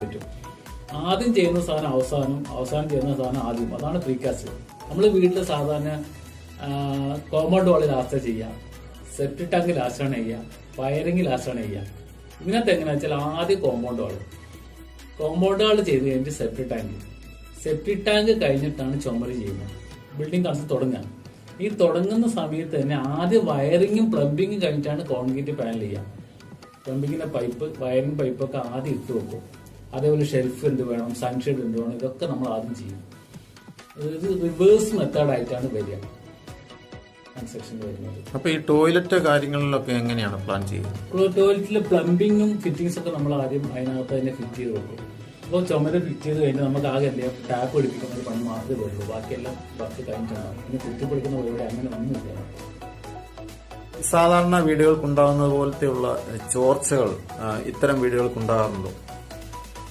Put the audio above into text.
പറ്റും. ആദ്യം ചെയ്യുന്ന സാധനം അവസാനം ചെയ്യുന്ന സാധനം ആദ്യം. അതാണ് പ്രീകാസ്റ്റ്. നമ്മൾ വീട്ടിൽ സാധാരണ കോമ്പൗണ്ട് വാൾ ലാസ്റ്റ് ചെയ്യാം, സെപ്റ്റിക് ടാങ്ക് ലാസ്റ്റാണ് ചെയ്യുക, വയറിംഗ് ലാസ്റ്റാണ് ചെയ്യുക. ഇതിനകത്ത് എങ്ങനെയാ വെച്ചാൽ ആദ്യം കോമ്പൗണ്ട് വാൾ ചെയ്ത് കഴിഞ്ഞിട്ട് സെപ്റ്റിക് ടാങ്ക് കഴിഞ്ഞിട്ടാണ് ചുമര് ചെയ്യുന്നത്. ബിൽഡിംഗ് കൺസ്ട്രക്ഷൻ തുടങ്ങുക. ഈ തുടങ്ങുന്ന സമയത്ത് തന്നെ ആദ്യം വയറിങ്ങും പ്ലംബിങ്ങും കഴിഞ്ഞിട്ടാണ് കോൺക്രീറ്റ് പാനൽ ചെയ്യുക. പ്ലംബിങ്ങിന്റെ വയറിംഗ് പൈപ്പൊക്കെ ആദ്യം ഇട്ട് വെക്കും. അതേപോലെ ഷെൽഫ് എന്ത് വേണം, സൺഷെയ്ഡ് എന്ത് വേണം, ഇതൊക്കെ നമ്മൾ ആദ്യം ചെയ്യും. ഇത് റിവേഴ്സ് മെത്തേഡായിട്ടാണ് വരിക കൺസ്ട്രക്ഷൻ വരുന്നത്. അപ്പൊ ഈ ടോയ്ലറ്റ് കാര്യങ്ങളിലൊക്കെ എങ്ങനെയാണ് പ്ലാൻ ചെയ്യുന്നത്? ടോയ്ലറ്റിലെ പ്ലംബിങ്ങും ഫിറ്റിംഗ്സ് ഒക്കെ നമ്മൾ ആദ്യം അതിനകത്ത് തന്നെ ഫിറ്റ് ചെയ്ത് വെക്കും. അപ്പോൾ ചുമര് ഫിറ്റ് ചെയ്ത് കഴിഞ്ഞാൽ നമുക്ക് ആകെ എന്ത് ചെയ്യാം, ടാപ്പ് പിടിപ്പിക്കുന്ന ഒരു പണി മാത്രമേ വരുള്ളൂ. ബാക്കിയെല്ലാം വർക്ക് കഴിഞ്ഞിട്ടുണ്ടാവും. പിന്നെ കുത്തിപ്പിടിക്കുന്ന പരിപാടി അങ്ങനെ ഒന്നുമില്ല. സാധാരണ വീടുകൾക്കുണ്ടാകുന്നത് പോലത്തെയുള്ള ചോർച്ചകൾ ഇത്തരം വീടുകൾക്കുണ്ടാകാറുണ്ടോ?